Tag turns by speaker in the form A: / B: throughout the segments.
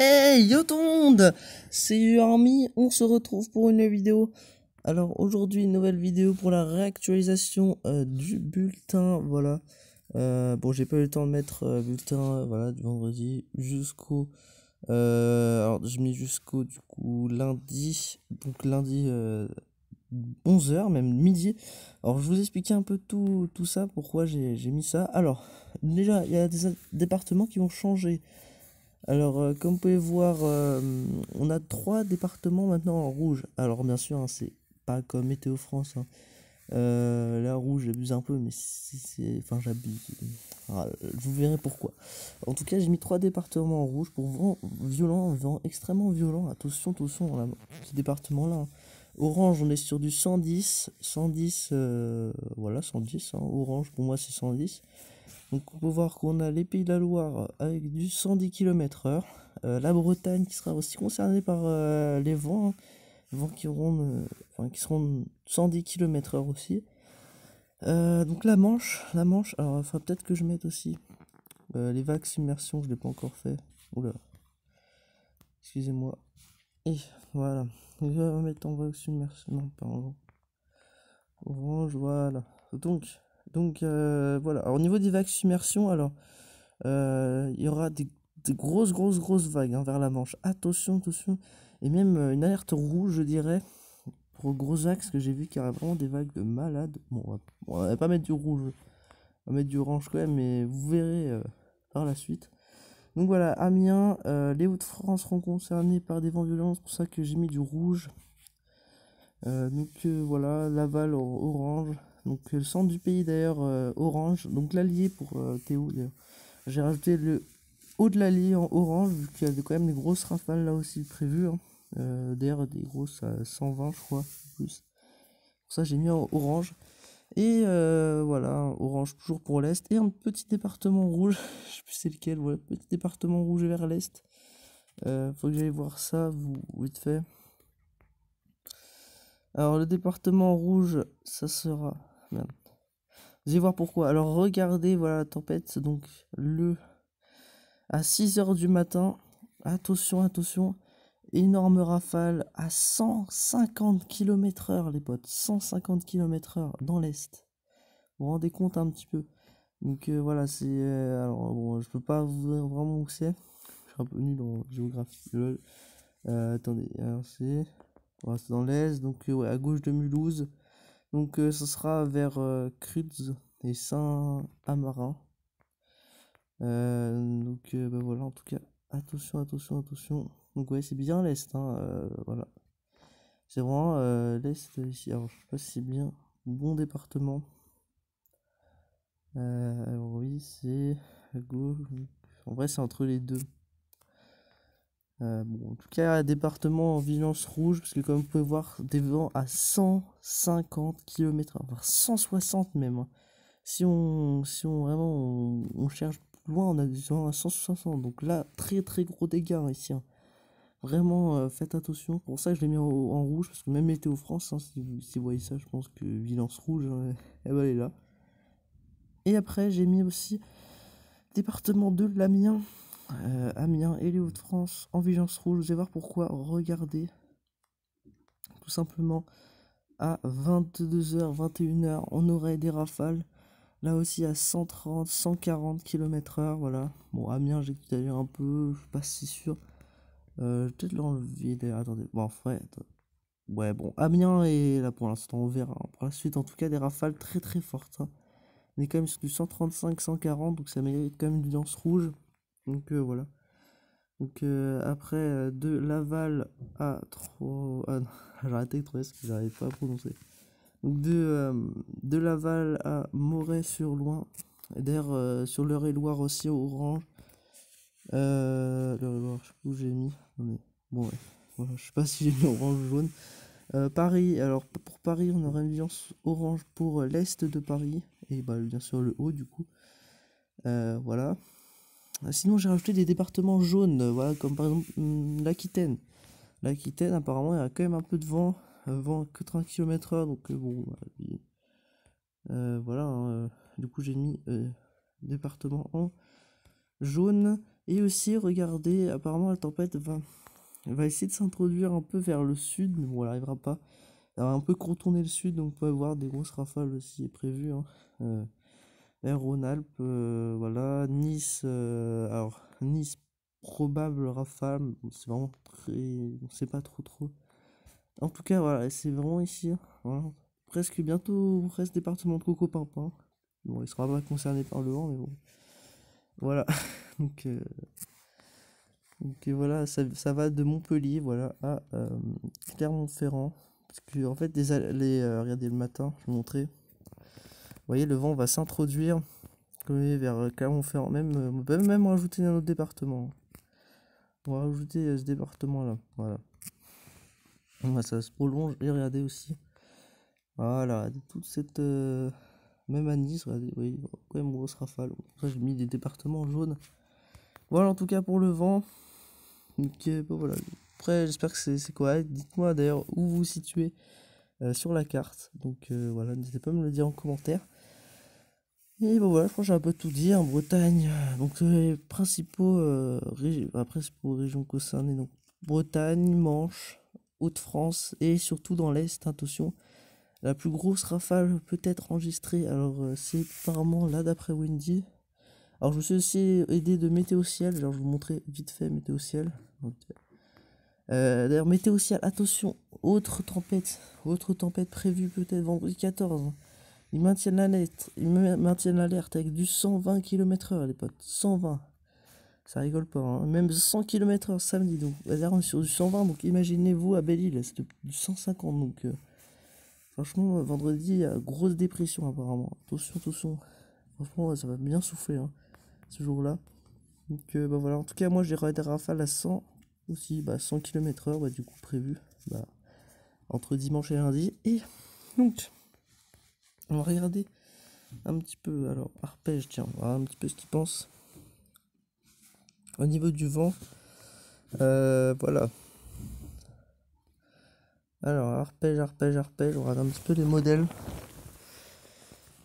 A: Hey yo tout le monde, c'est Army, on se retrouve pour une vidéo. Alors aujourd'hui une nouvelle vidéo pour la réactualisation du bulletin, voilà. Bon, j'ai pas eu le temps de mettre bulletin voilà, du vendredi jusqu'au alors j'ai mis jusqu'au du coup lundi, donc lundi 11 h, même midi. Alors je vous expliquer un peu tout ça, pourquoi j'ai mis ça. Alors déjà il y a des départements qui vont changer. Alors, comme vous pouvez voir, on a 3 départements maintenant en rouge. Alors, bien sûr, hein, c'est pas comme Météo France, hein. Là, rouge, j'abuse un peu, mais enfin, j'abuse. Ah, vous verrez pourquoi. En tout cas, j'ai mis 3 départements en rouge pour vent violent, vent extrêmement violent. Attention, attention, dans ce département-là, hein. Orange, on est sur du 110, 110, voilà, 110, hein. Orange, pour moi, c'est 110. Donc on peut voir qu'on a les Pays de la Loire avec du 110 km/h, la Bretagne qui sera aussi concernée par les vents, hein, vents qui seront 110 km/h aussi. Donc la Manche, alors il faudra peut-être que je mette aussi les vagues submersion, je ne l'ai pas encore fait. Oula, excusez-moi. Et voilà, donc je vais mettre en vague submersion, non pardon. Orange, voilà. Donc voilà, alors au niveau des vagues submersion, alors il y aura des grosses vagues, hein, vers la Manche. Attention, attention. Et même une alerte rouge, je dirais, pour gros axes, que j'ai vu qu'il y a vraiment des vagues de malades. Bon, on va pas mettre du rouge, on va mettre du orange quand même, mais vous verrez par la suite. Donc voilà, Amiens, les Hauts-de-France seront concernés par des vents violents, c'est pour ça que j'ai mis du rouge. Voilà, Laval orange. Donc le centre du pays d'ailleurs orange. Donc l'Allier pour Théo d'ailleurs. J'ai rajouté le haut de l'Allier en orange, vu qu'il y a quand même des grosses rafales là aussi prévues, hein. D'ailleurs des grosses à 120 je crois, plus. Pour ça j'ai mis en orange. Et voilà, orange toujours pour l'Est. Et un petit département rouge, je sais plus c'est lequel, voilà, petit département rouge vers l'Est. Faut que j'aille voir ça, vite fait. Alors le département rouge, ça sera... Merde. Vous allez voir pourquoi. Alors regardez, voilà la tempête, donc à 6 h du matin, attention, attention, énorme rafale à 150 km/h les potes, 150 km/h dans l'Est. Vous vous rendez compte un petit peu. Donc voilà, c'est... alors bon, je peux pas vous dire vraiment où c'est. Je suis un peu nul en géographie. Attendez, alors c'est... Voilà, c'est dans l'Est, donc ouais, à gauche de Mulhouse. Donc ce sera vers Cruz et Saint-Amarin. Bah voilà, en tout cas, attention, attention, attention. Donc ouais, c'est bien l'Est, hein, voilà. C'est vraiment l'Est ici. Alors je sais pas si c'est bien. Bon département. Alors oui, c'est à gauche. En vrai, c'est entre les deux. Bon, en tout cas, département en vigilance rouge, parce que comme vous pouvez voir, des vents à 150 km/h, voire 160 même, hein. Si on vraiment on cherche plus loin, on a des vents à 160. Donc là, très gros dégâts, hein, ici, hein. Vraiment, faites attention. Pour ça, je l'ai mis en rouge, parce que même Météo France, hein, si vous voyez ça, je pense que vigilance rouge, hein, elle est là. Et après, j'ai mis aussi département de l'Amiens. Amiens et les Hauts-de-France en vigilance rouge. Vous allez voir pourquoi. Regardez. Tout simplement, à 22 h, 21 h, on aurait des rafales. Là aussi à 130, 140 km/h. Voilà. Bon, Amiens, j'ai exagéré un peu. Je suis pas si sûr. Je vais peut-être l'enlever d'ailleurs. Attendez. Bon, ouais, ouais, bon. Amiens est là pour l'instant. On verra, hein. Pour la suite, en tout cas, des rafales très fortes, hein. On est quand même sur du 135, 140. Donc ça mérite quand même une vigilance rouge. Donc voilà. Donc après de Laval à 3... Ah non, j'ai arrêté avec 3 S que j'arrive pas à prononcer. Donc de Laval à Moret-sur-Loing. D'ailleurs sur l'Eure-et-Loire aussi orange. L'Eure-et-Loire, je sais plus où j'ai mis. Non, mais bon ouais. Voilà, je sais pas si j'ai mis orange ou jaune. Paris, alors pour Paris on aura une vigilance orange pour l'est de Paris. Et bah bien sûr le haut du coup. Voilà. Sinon, j'ai rajouté des départements jaunes, voilà, comme par exemple l'Aquitaine. L'Aquitaine, apparemment, il y a quand même un peu de vent, vent à 80 km/h, donc bon, voilà, hein, du coup, j'ai mis département en jaune. Et aussi, regardez, apparemment la tempête va essayer de s'introduire un peu vers le sud, mais bon, elle n'arrivera pas. Elle va un peu contourner le sud, donc on peut avoir des grosses rafales aussi prévues, hein. Vers Rhône-Alpes, voilà, Nice, alors Nice, probable rafale, bon, c'est vraiment très, on sait pas trop. En tout cas, voilà, c'est vraiment ici, hein, voilà. Presque bientôt, presque département de Coco Pimpin. Bon, il sera pas concerné par le vent, mais bon. Voilà, donc, voilà, ça va de Montpellier, voilà, à Clermont-Ferrand. Parce que, en fait, regardez, le matin, je vais vous montrer. Vous voyez, le vent va s'introduire vers Clermont-Ferrand. On peut même rajouter un autre département. On va rajouter ce département-là, voilà. Ça se prolonge, et regardez aussi. Voilà, toute cette... même à Nice, regardez, oui, quand même grosse rafale. Pour ça, j'ai mis des départements jaunes. Voilà, en tout cas, pour le vent. Donc, voilà. Après, j'espère que c'est correct. Dites-moi d'ailleurs où vous vous situez sur la carte. Donc, voilà, n'hésitez pas à me le dire en commentaire. Et bon, voilà, je crois que j'ai un peu tout dit. En Bretagne, donc les principaux régions concernées, donc Bretagne, Manche, Hauts-de-France et surtout dans l'Est, attention. La plus grosse rafale peut être enregistrée, alors c'est apparemment là d'après Windy. Alors je me suis aussi aidé de Météo Ciel, genre je vous montrer vite fait Météo Ciel. Donc, d'ailleurs Météo Ciel, attention, autre tempête prévue peut-être vendredi 14. Ils maintiennent l'alerte avec du 120 km/h les potes, 120. Ça rigole pas, hein. Même 100 km/h samedi, donc là on est sur du 120, donc imaginez-vous à Belle-Île, c'est du 150, donc... Franchement, vendredi, grosse dépression apparemment. Attention. Franchement, ça va bien souffler, hein, ce jour-là. Donc bah voilà, en tout cas, moi j'ai des rafales à 100 aussi, 100 km/h, du coup prévu entre dimanche et lundi. Et donc, on va regarder un petit peu, alors arpège, tiens, on va voir un petit peu ce qu'il pense. Au niveau du vent, voilà. Alors arpège, on regarde un petit peu les modèles.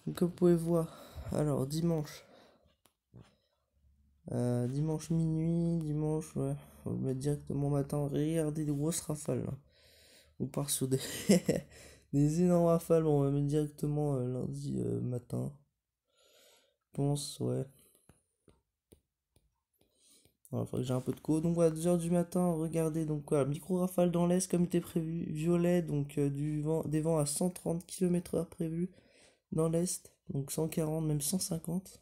A: Donc, comme vous pouvez voir, alors dimanche minuit, ouais, on va le mettre directement matin. Regardez des grosses rafales là. On part sur des, des énormes rafales, on va mettre directement lundi matin. Je pense, ouais. Voilà, faudrait que j'ai un peu de co. Donc voilà, 2h du matin, regardez, donc voilà, micro-rafale dans l'est comme était prévu. Violet, donc des vents à 130 km/h prévus dans l'est. Donc 140, même 150.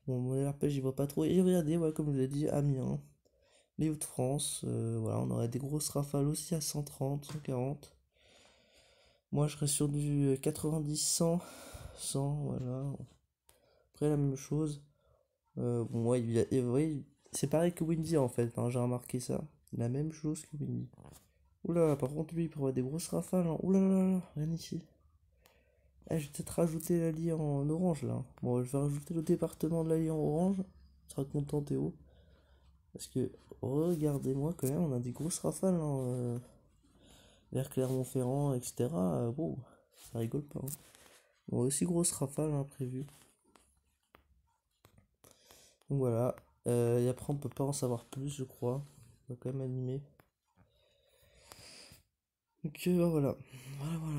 A: Bon, mon RP, j'y vois pas trop. Et regardez, ouais, comme je vous l'ai dit, Amiens. Les Hauts-de-France, voilà, on aurait des grosses rafales aussi à 130, 140. Moi, je serais sur du 90, 100, voilà. Après, la même chose. Bon, ouais, ouais, c'est pareil que Windy en fait, hein, j'ai remarqué ça. La même chose que Windy. Oula, par contre, lui, il prévoit des grosses rafales, hein. Oula là là, rien ici. Je vais peut-être rajouter la lie en orange là. Bon, je vais rajouter le département de la lie en orange. Tu seras content, Théo. Parce que, regardez-moi quand même, on a des grosses rafales, hein, vers Clermont-Ferrand, etc. Bon, ça rigole pas, hein. Bon, aussi grosse rafale, hein, prévue. Donc voilà. Et après, on peut pas en savoir plus, je crois. On va quand même animer. Donc voilà.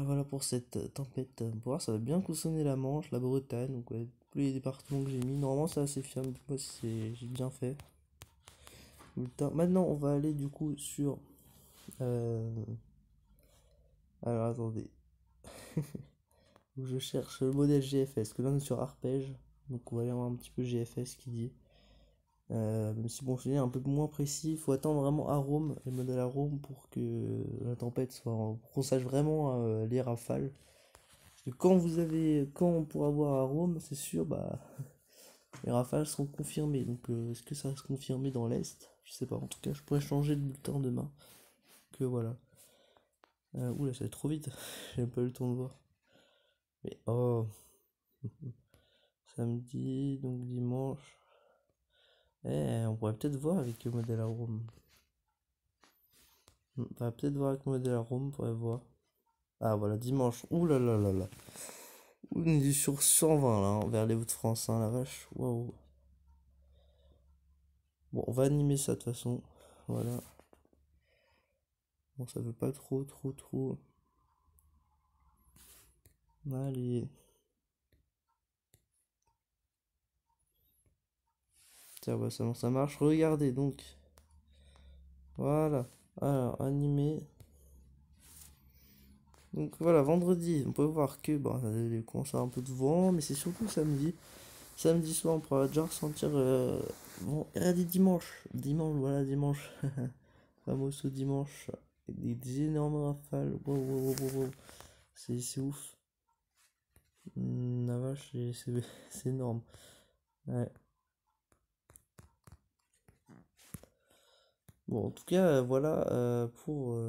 A: Voilà pour cette tempête. Pour voir, ça va bien consonner la Manche, la Bretagne. Donc ouais, tous les départements que j'ai mis. Normalement, c'est assez fiable. Moi, j'ai bien fait. Maintenant, on va aller du coup sur. Alors attendez. Je cherche le modèle GFS. Que là, on est sur arpège. Donc on va aller voir un petit peu GFS qui dit. Même si bon, je dis un peu moins précis, il faut attendre vraiment Arome, les modèles Arome pour que la tempête soit, pour qu'on sache vraiment les rafales. Parce que quand on pourra voir Arome, c'est sûr, les rafales seront confirmées. Donc est-ce que ça va se confirmer dans l'Est? Je sais pas, en tout cas, je pourrais changer de bulletin demain. Que voilà. Oula, ça va trop vite, j'ai même pas eu le temps de voir. Mais oh, samedi, donc dimanche. On pourrait peut-être voir avec le modèle Arome. On va peut-être voir avec le modèle Arome, on pourrait voir. Ah voilà, dimanche. Ouh là là là là. On est sur 120 là, vers les Hauts-de-France, hein, la vache. Waouh. Bon, on va animer ça de toute façon. Voilà. Bon, ça veut pas trop. Allez. Tiens, bah, ça marche. Regardez donc. Voilà. Alors, animé. Donc voilà, vendredi, on peut voir que bon, il commence à avoir un peu de vent, mais c'est surtout samedi. Samedi soir, on pourra déjà ressentir. Bon, regardez dimanche. Dimanche, voilà, dimanche. Fameux ce dimanche. Avec des énormes rafales. Wow, wow, wow, wow, wow. C'est ouf. La vache, c'est énorme. Ouais. Bon, en tout cas, voilà pour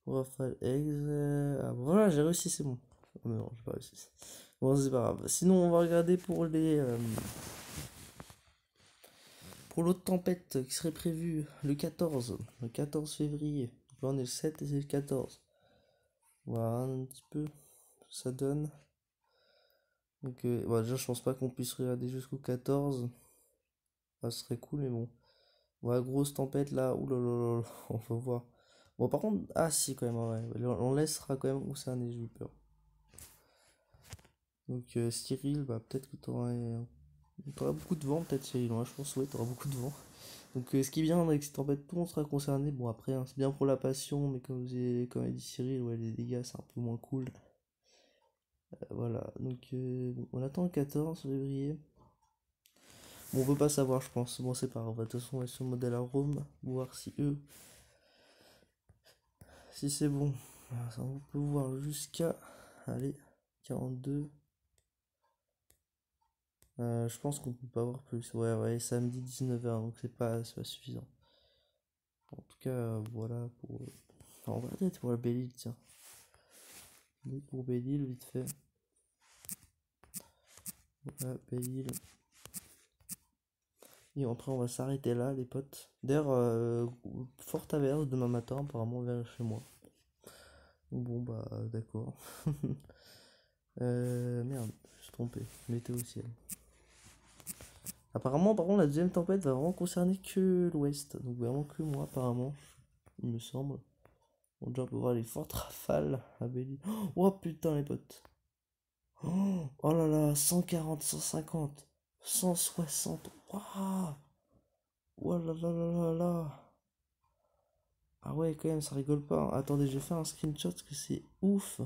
A: Rafale Eggs. Ah, bon, voilà, j'ai réussi, c'est bon. Oh, mais non, j'ai pas réussi. Bon, c'est pas grave. Sinon, on va regarder pour l'autre tempête qui serait prévue le 14 février. Donc là, on est le 7 et c'est le 14. Voilà un petit peu ce que ça donne. Donc, bah, déjà, je pense pas qu'on puisse regarder jusqu'au 14. Ah, ce serait cool, mais bon. Ouais, grosse tempête là, oulala, on va voir. Bon, par contre, ah si, quand même, ouais, on laissera quand même concerner, j'ai eu peur. Donc, Cyril, bah, peut-être que t'auras beaucoup de vent, peut-être, Cyril, ouais, je pense, ouais, t'auras beaucoup de vent. Donc, ce qui est bien avec cette tempête, tout le monde sera concerné. Bon, après, hein, c'est bien pour la passion, mais comme a dit Cyril, ouais, les dégâts, c'est un peu moins cool. Voilà, donc, bon, on attend le 14 février. Bon, on peut pas savoir, je pense. Bon, c'est pas grave, de toute façon, on est sur le modèle à Rome, voir si eux. Si c'est bon, ça, on peut voir jusqu'à, allez, 42. Je pense qu'on peut pas voir plus. Ouais, ouais, samedi 19h, donc c'est pas suffisant. En tout cas, voilà pour. Enfin, on va peut-être pour la Belle-Île, tiens. Pour Belle-Île, vite fait. Voilà, Belle-Île. Et après, on va s'arrêter là, les potes. D'ailleurs, forte averse demain matin, apparemment, vers chez moi. Bon, bah, d'accord. Merde, je suis trompé. Météo au ciel. Apparemment, par contre, la deuxième tempête va vraiment concerner que l'ouest. Donc vraiment que moi, apparemment, il me semble. On déjà peut voir les fortes rafales à Belle-Île. Oh putain, les potes. Oh là là, 140, 150, 160. Waouh. Oh là là là là là. Ah ouais, quand même, ça rigole pas, hein. Attendez, j'ai fait un screenshot parce que c'est ouf.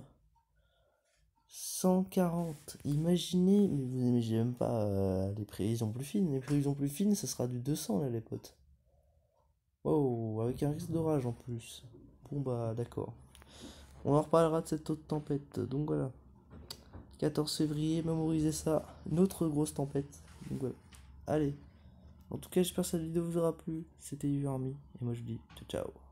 A: 140. Imaginez, mais j'ai même pas les prévisions plus fines. Les prévisions plus fines, ça sera du 200 là, les potes. Wow, avec un risque d'orage en plus. Bon bah d'accord. On en reparlera de cette autre tempête. Donc voilà. 14 février, mémorisez ça. Une autre grosse tempête. Donc voilà. Allez. En tout cas, j'espère que cette vidéo vous aura plu. C'était Army. Et moi je vous dis ciao ciao.